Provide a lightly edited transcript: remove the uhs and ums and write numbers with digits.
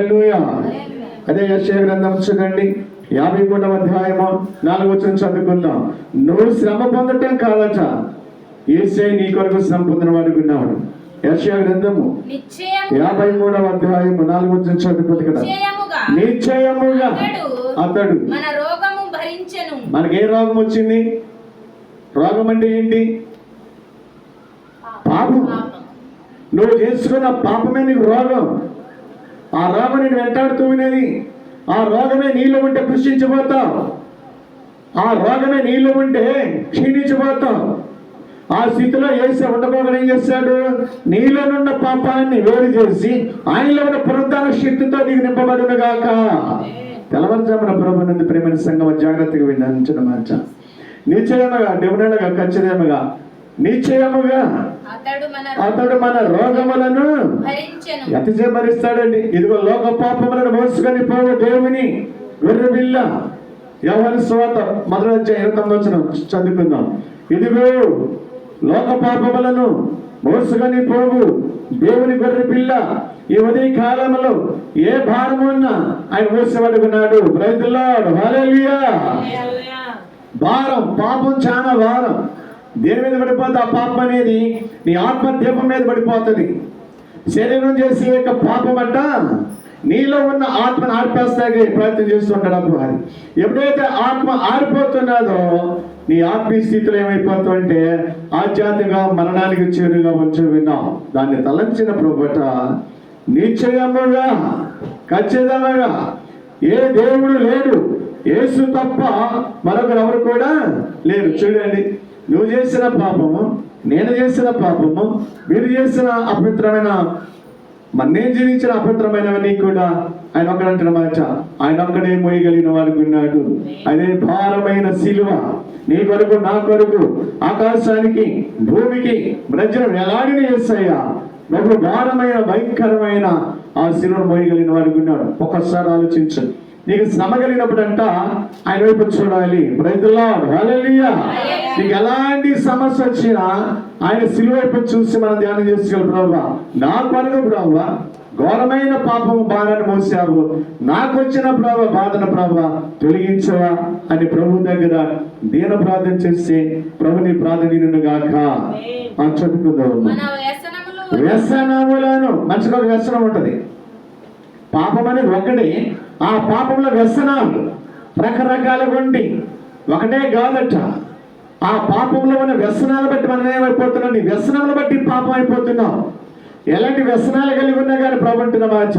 హల్లెలూయా. అదే యెషయా గ్రంథం చూడండి 53వ అధ్యాయము 4వ వచనం చదువుకుందాం. నువ్వు శ్రమ పొందటం కాదట, యేసే నీ కొరకు శ్రమ పొందిన వాడికి ఉన్నాడు. యెషయా గ్రంథము 53వ అధ్యాయము 4వ వచనం చదువుకుంటే కదా, నిశ్చయముగా అతడు మన రోగము భరించెను. మనకి ఏ రోగం వచ్చింది? రోగం అంటే ఏంటి? పాపం. నువ్వు చేసుకున్న పాపమే నీకు రోగం. ఆ రోగం నేను వెంటాడుతూ ఉన్నది. ఆ రోగమే నీళ్ళు ఉంటే కృషించిపోతావు. ఆ రోగమే నీళ్ళు ఉంటే క్షీణించిపోతావు. ఆ స్థితిలో యేసు ఉండబోగా ఏం చేశాడు? నీలోనున్న పాపాన్ని వేరు చేసి ఆయనలో ఉన్న పునరుద్ధాన శక్తితో నీకు నింపబడును గాక. తెల్లవారుజామున ప్రభునందు ప్రేమైన సంగమ జాగ్రత్తగా వినంచడం మార్చ. నిశ్చయముగా దేవునగా ఖచ్చితంగా నిశ్చయముగా అతడు మన రోగములను ఎంతసేపు భరిస్తాడండి? ఇదిగో లోక పాపములను మోసుకొని పోవు దేవుని వెర్రబిల్ల. యోహాను సువార్త 1:29 చదువుకుందాం. ఇదిగో లోక పాపములను మోసుకొని పోవు దేవుని గొర్రె పిల్ల, ఈ ఉదయ కాలంలో ఏ భారము ఉన్నా ఆయన మోసేవాడుకున్నాడు. ప్రైజ్ ది లార్డ్, హల్లెలూయా. భారం, పాపం చాలా భారం. దేని మీద పడిపోతే ఆ పాపం అనేది నీ ఆత్మ దీపం మీద పడిపోతుంది. శరీరం చేసే యొక్క పాపం అంట నీలో ఉన్న ఆత్మను ఆర్పేస్తాకి ప్రయత్నం చేస్తుంటాడు అప్పుడు. ఎప్పుడైతే ఆత్మ ఆరిపోతున్నదో నీ ఆత్మీయ స్థితిలో ఏమైపోతుందంటే ఆధ్యాత్మిక మరణానికి చేరుగా వచ్చి విన్నాం. దాన్ని తలంచిన ప్రభుట నిశ్చయముగా ఖచ్చితంగా ఏ దేవుడు లేడు, యేసు తప్ప మరొకరు ఎవరు కూడా లేరు. చూడండి, నువ్వు చేసిన పాపము, నేను చేసిన పాపము, మీరు చేసిన అపవిత్రమైన, నేను జీవించిన అపవిత్రమైనవన్నీ కూడా ఆయన ఒక్కడంటే మాట. ఆయన ఒక్కడే మోయగలిగిన వాడికి ఉన్నాడు. అదే భారమైన శిలువ నీ కొరకు నా కొరకు ఆకాశానికి భూమికి మధ్యన వేలాడిన యేసయ్య బహు భారమైన భయంకరమైన ఆ శిలువను మోయగలిగిన వాడికి ఉన్నాడు. ఒక్కసారి ఆలోచించు. నీకు శ్రమ కలిగినప్పుడంట ఆయన వైపు చూడాలి. ప్రైజ్ ది లార్డ్, హల్లెలూయా. నీకు ఎలాంటి సమస్య వచ్చినా ఆయన శిలువ వైపు చూసి మనం ధ్యానం చేసుకోవాలి. ప్రభువా, నా కొరకు ప్రభువా ఘోరమైన పాపము భారాన్ని మోసావు, నాకు వచ్చిన ప్రభావ బాధన ప్రభావ తొలగించవా అని ప్రభు దగ్గర దీన ప్రార్థన చేస్తే ప్రభు నీ ప్రార్థన గాక. చదువుకుందాం. వ్యసనములను, మనిషికి ఒక వ్యసనం ఉంటది. పాపం అనేది ఒకటి. ఆ పాపంలో వ్యసనాలు రకరకాలుగా ఉండి ఒకటే కాదట. ఆ పాపంలో ఉన్న వ్యసనాలు బట్టి మనం ఏమైపోతున్నాం? నీ వ్యసనాలను బట్టి పాపం అయిపోతున్నాం. ఎలాంటి వ్యసనాలు కలిగి ఉన్నా కానీ ప్రభు అంటున్న మాట